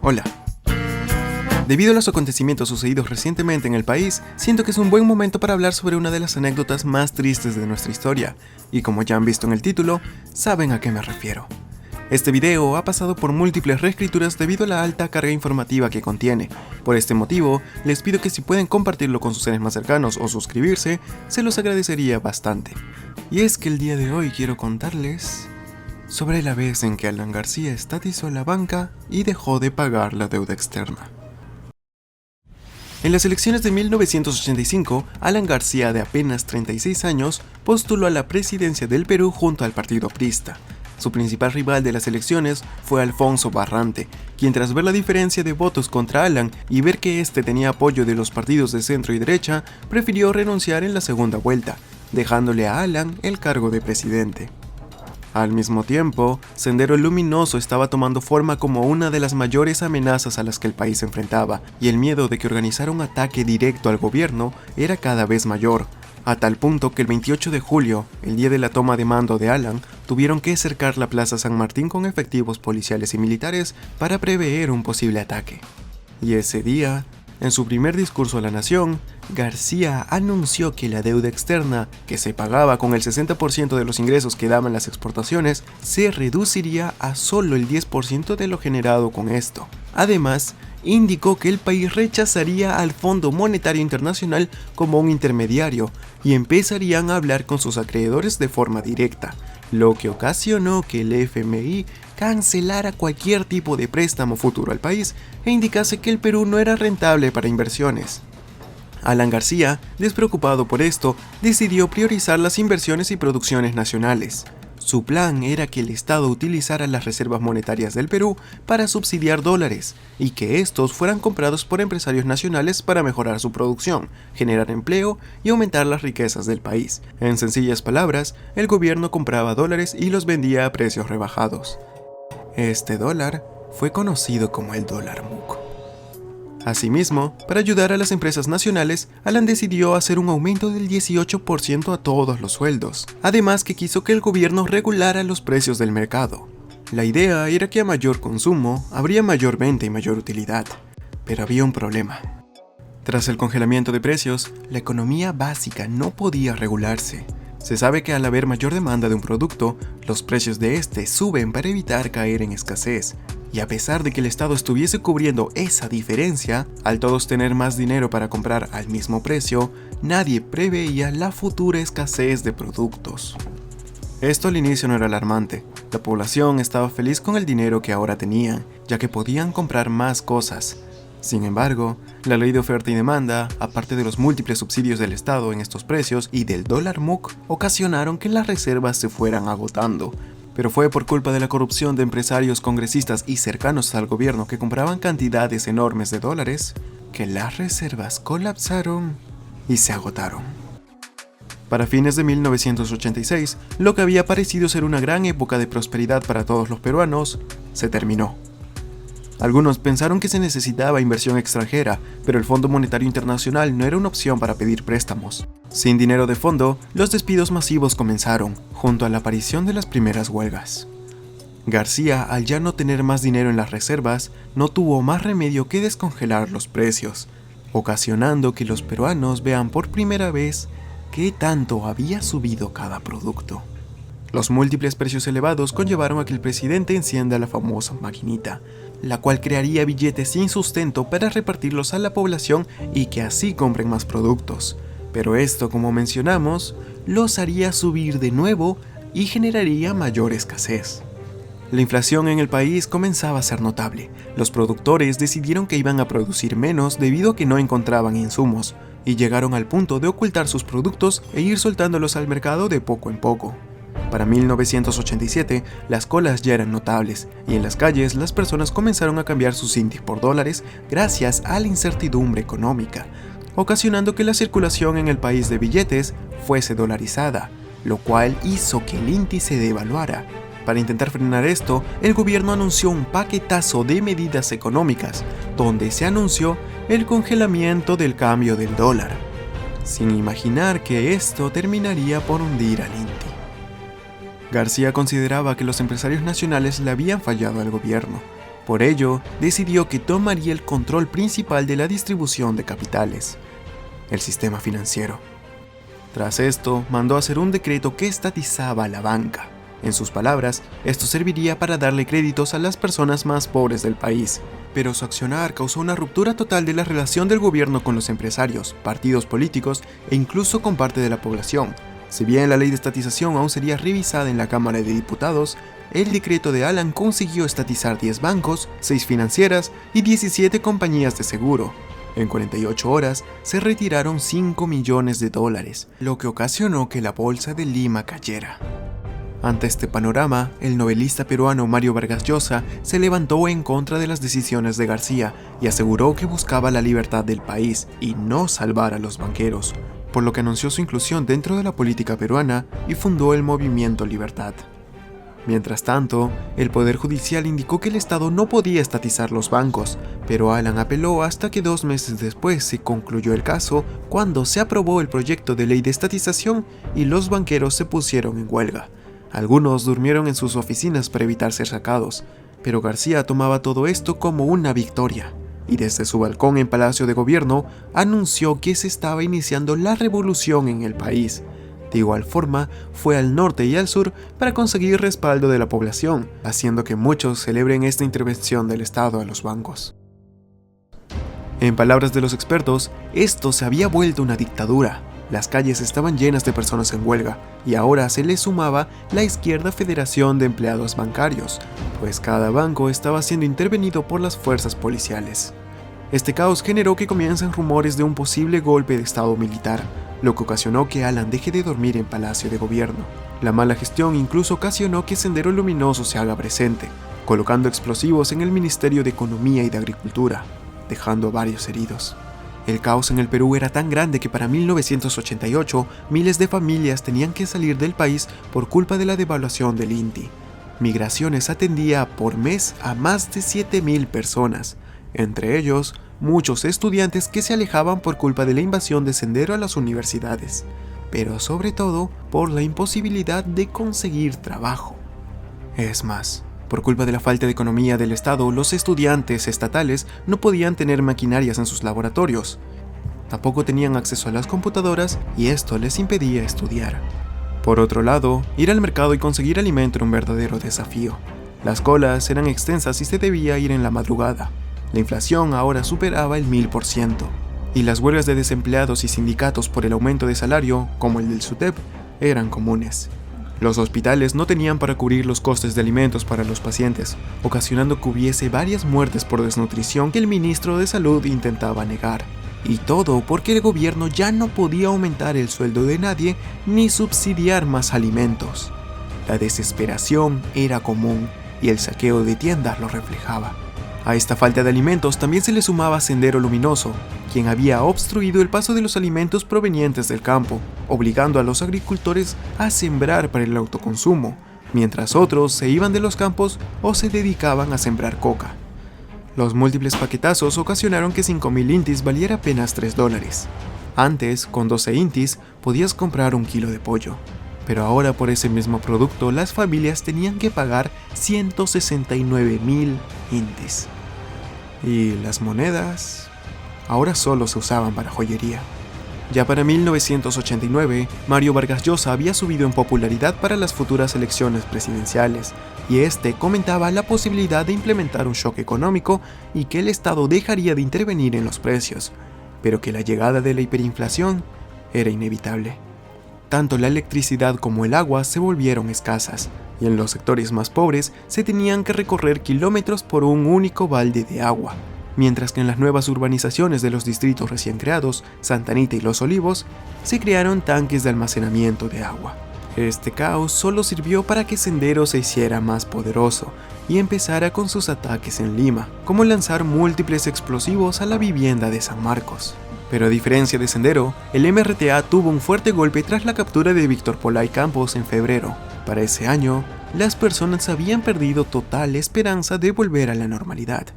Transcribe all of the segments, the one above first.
Hola. Debido a los acontecimientos sucedidos recientemente en el país, siento que es un buen momento para hablar sobre una de las anécdotas más tristes de nuestra historia, y como ya han visto en el título, saben a qué me refiero. Este video ha pasado por múltiples reescrituras debido a la alta carga informativa que contiene. Por este motivo, les pido que si pueden compartirlo con sus seres más cercanos o suscribirse, se los agradecería bastante. Y es que el día de hoy quiero contarles sobre la vez en que Alan García estatizó la banca y dejó de pagar la deuda externa. En las elecciones de 1985, Alan García, de apenas 36 años, postuló a la presidencia del Perú junto al partido aprista. Su principal rival de las elecciones fue Alfonso Barrante, quien tras ver la diferencia de votos contra Alan y ver que este tenía apoyo de los partidos de centro y derecha, prefirió renunciar en la segunda vuelta, dejándole a Alan el cargo de presidente. Al mismo tiempo, Sendero Luminoso estaba tomando forma como una de las mayores amenazas a las que el país se enfrentaba, y el miedo de que organizara un ataque directo al gobierno era cada vez mayor, a tal punto que el 28 de julio, el día de la toma de mando de Alan, tuvieron que cercar la Plaza San Martín con efectivos policiales y militares para prever un posible ataque. Y ese día, en su primer discurso a la nación, García anunció que la deuda externa, que se pagaba con el 60% de los ingresos que daban las exportaciones, se reduciría a solo el 10% de lo generado con esto. Además, indicó que el país rechazaría al Fondo Monetario Internacional como un intermediario y empezarían a hablar con sus acreedores de forma directa, lo que ocasionó que el FMI cancelara cualquier tipo de préstamo futuro al país e indicase que el Perú no era rentable para inversiones. Alan García, despreocupado por esto, decidió priorizar las inversiones y producciones nacionales. Su plan era que el Estado utilizara las reservas monetarias del Perú para subsidiar dólares y que estos fueran comprados por empresarios nacionales para mejorar su producción, generar empleo y aumentar las riquezas del país. En sencillas palabras, el gobierno compraba dólares y los vendía a precios rebajados. Este dólar fue conocido como el dólar MUC. Asimismo, para ayudar a las empresas nacionales, Alan decidió hacer un aumento del 18% a todos los sueldos, además que quiso que el gobierno regulara los precios del mercado. La idea era que a mayor consumo, habría mayor venta y mayor utilidad, pero había un problema. Tras el congelamiento de precios, la economía básica no podía regularse. Se sabe que al haber mayor demanda de un producto, los precios de este suben para evitar caer en escasez. Y a pesar de que el Estado estuviese cubriendo esa diferencia, al todos tener más dinero para comprar al mismo precio, nadie preveía la futura escasez de productos. Esto al inicio no era alarmante. La población estaba feliz con el dinero que ahora tenían, ya que podían comprar más cosas. Sin embargo, la ley de oferta y demanda, aparte de los múltiples subsidios del Estado en estos precios y del dólar MUC, ocasionaron que las reservas se fueran agotando. Pero fue por culpa de la corrupción de empresarios, congresistas y cercanos al gobierno que compraban cantidades enormes de dólares, que las reservas colapsaron y se agotaron. Para fines de 1986, lo que había parecido ser una gran época de prosperidad para todos los peruanos, se terminó. Algunos pensaron que se necesitaba inversión extranjera, pero el Fondo Monetario Internacional no era una opción para pedir préstamos. Sin dinero de fondo, los despidos masivos comenzaron, junto a la aparición de las primeras huelgas. García, al ya no tener más dinero en las reservas, no tuvo más remedio que descongelar los precios, ocasionando que los peruanos vean por primera vez qué tanto había subido cada producto. Los múltiples precios elevados conllevaron a que el presidente encienda la famosa maquinita, la cual crearía billetes sin sustento para repartirlos a la población y que así compren más productos. Pero esto, como mencionamos, los haría subir de nuevo y generaría mayor escasez. La inflación en el país comenzaba a ser notable. Los productores decidieron que iban a producir menos debido a que no encontraban insumos, y llegaron al punto de ocultar sus productos e ir soltándolos al mercado de poco en poco. Para 1987, las colas ya eran notables, y en las calles las personas comenzaron a cambiar sus indies por dólares gracias a la incertidumbre económica, ocasionando que la circulación en el país de billetes fuese dolarizada, lo cual hizo que el índice se devaluara. Para intentar frenar esto, el gobierno anunció un paquetazo de medidas económicas, donde se anunció el congelamiento del cambio del dólar, sin imaginar que esto terminaría por hundir al INTI. García consideraba que los empresarios nacionales le habían fallado al gobierno, Por ello, decidió que tomaría el control principal de la distribución de capitales, el sistema financiero. Tras esto, mandó hacer un decreto que estatizaba a la banca. En sus palabras, esto serviría para darle créditos a las personas más pobres del país, pero su accionar causó una ruptura total de la relación del gobierno con los empresarios, partidos políticos e incluso con parte de la población. Si bien la ley de estatización aún sería revisada en la Cámara de Diputados, el decreto de Allen consiguió estatizar 10 bancos, 6 financieras y 17 compañías de seguro. En 48 horas se retiraron $5 millones, lo que ocasionó que la bolsa de Lima cayera. Ante este panorama, el novelista peruano Mario Vargas Llosa se levantó en contra de las decisiones de García y aseguró que buscaba la libertad del país y no salvar a los banqueros, por lo que anunció su inclusión dentro de la política peruana y fundó el Movimiento Libertad. Mientras tanto, el Poder Judicial indicó que el Estado no podía estatizar los bancos, pero Allen apeló hasta que 2 meses después se concluyó el caso cuando se aprobó el proyecto de ley de estatización y los banqueros se pusieron en huelga. Algunos durmieron en sus oficinas para evitar ser sacados, pero García tomaba todo esto como una victoria, y desde su balcón en Palacio de Gobierno anunció que se estaba iniciando la revolución en el país. De igual forma, fue al norte y al sur para conseguir respaldo de la población, haciendo que muchos celebren esta intervención del Estado a los bancos. En palabras de los expertos, esto se había vuelto una dictadura. Las calles estaban llenas de personas en huelga, y ahora se le sumaba la Izquierda Federación de Empleados Bancarios, pues cada banco estaba siendo intervenido por las fuerzas policiales. Este caos generó que comiencen rumores de un posible golpe de estado militar, lo que ocasionó que Allen deje de dormir en Palacio de Gobierno. La mala gestión incluso ocasionó que Sendero Luminoso se haga presente, colocando explosivos en el Ministerio de Economía y de Agricultura, dejando a varios heridos. El caos en el Perú era tan grande que para 1988 miles de familias tenían que salir del país por culpa de la devaluación del INTI. Migraciones atendía por mes a más de 7.000 personas, entre ellos muchos estudiantes que se alejaban por culpa de la invasión de Sendero a las universidades, pero sobre todo por la imposibilidad de conseguir trabajo. Es más, por culpa de la falta de economía del Estado, los estudiantes estatales no podían tener maquinarias en sus laboratorios. Tampoco tenían acceso a las computadoras y esto les impedía estudiar. Por otro lado, ir al mercado y conseguir alimento era un verdadero desafío. Las colas eran extensas y se debía ir en la madrugada. La inflación ahora superaba el 1000%, y las huelgas de desempleados y sindicatos por el aumento de salario, como el del SUTEP, eran comunes. Los hospitales no tenían para cubrir los costes de alimentos para los pacientes, ocasionando que hubiese varias muertes por desnutrición que el ministro de Salud intentaba negar. Y todo porque el gobierno ya no podía aumentar el sueldo de nadie ni subsidiar más alimentos. La desesperación era común y el saqueo de tiendas lo reflejaba. A esta falta de alimentos también se le sumaba Sendero Luminoso, quien había obstruido el paso de los alimentos provenientes del campo, obligando a los agricultores a sembrar para el autoconsumo, mientras otros se iban de los campos o se dedicaban a sembrar coca. Los múltiples paquetazos ocasionaron que 5.000 intis valiera apenas $3. Antes, con 12 intis, podías comprar 1 kilo de pollo, pero ahora por ese mismo producto las familias tenían que pagar 169.000 intis. Y las monedas ahora solo se usaban para joyería. Ya para 1989, Mario Vargas Llosa había subido en popularidad para las futuras elecciones presidenciales, y este comentaba la posibilidad de implementar un shock económico y que el Estado dejaría de intervenir en los precios, pero que la llegada de la hiperinflación era inevitable. Tanto la electricidad como el agua se volvieron escasas, y en los sectores más pobres se tenían que recorrer kilómetros por un único balde de agua, mientras que en las nuevas urbanizaciones de los distritos recién creados, Santa Anita y Los Olivos, se crearon tanques de almacenamiento de agua. Este caos solo sirvió para que Sendero se hiciera más poderoso y empezara con sus ataques en Lima, como lanzar múltiples explosivos a la vivienda de San Marcos. Pero a diferencia de Sendero, el MRTA tuvo un fuerte golpe tras la captura de Víctor Polay Campos en febrero. Para ese año, las personas habían perdido total esperanza de volver a la normalidad.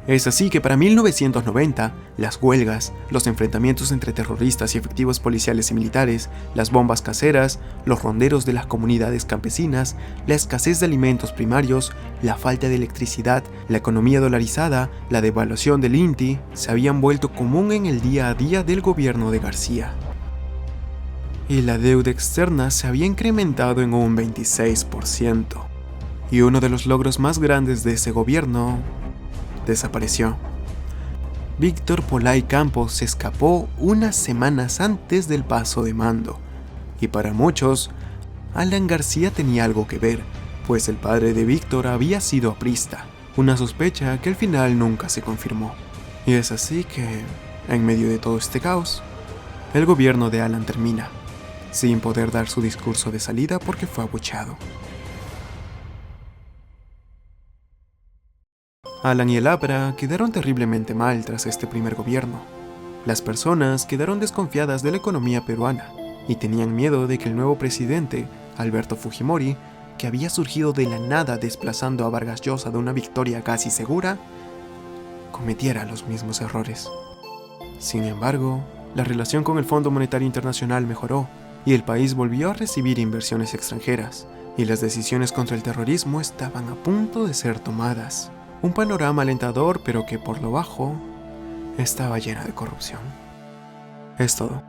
Es así que para 1990, las huelgas, los enfrentamientos entre terroristas y efectivos policiales y militares, las bombas caseras, los ronderos de las comunidades campesinas, la escasez de alimentos primarios, la falta de electricidad, la economía dolarizada, la devaluación del INTI, se habían vuelto común en el día a día del gobierno de García. Y la deuda externa se había incrementado en un 26%. Y uno de los logros más grandes de ese gobierno desapareció. Víctor Polay Campos se escapó unas semanas antes del paso de mando, y para muchos, Alan García tenía algo que ver, pues el padre de Víctor había sido aprista, una sospecha que al final nunca se confirmó. Y es así que, en medio de todo este caos, el gobierno de Alan termina, sin poder dar su discurso de salida porque fue abucheado. Alan y el APRA quedaron terriblemente mal tras este primer gobierno. Las personas quedaron desconfiadas de la economía peruana y tenían miedo de que el nuevo presidente, Alberto Fujimori, que había surgido de la nada desplazando a Vargas Llosa de una victoria casi segura, cometiera los mismos errores. Sin embargo, la relación con el Fondo Monetario Internacional mejoró y el país volvió a recibir inversiones extranjeras, y las decisiones contra el terrorismo estaban a punto de ser tomadas. Un panorama alentador, pero que por lo bajo estaba llena de corrupción. Es todo.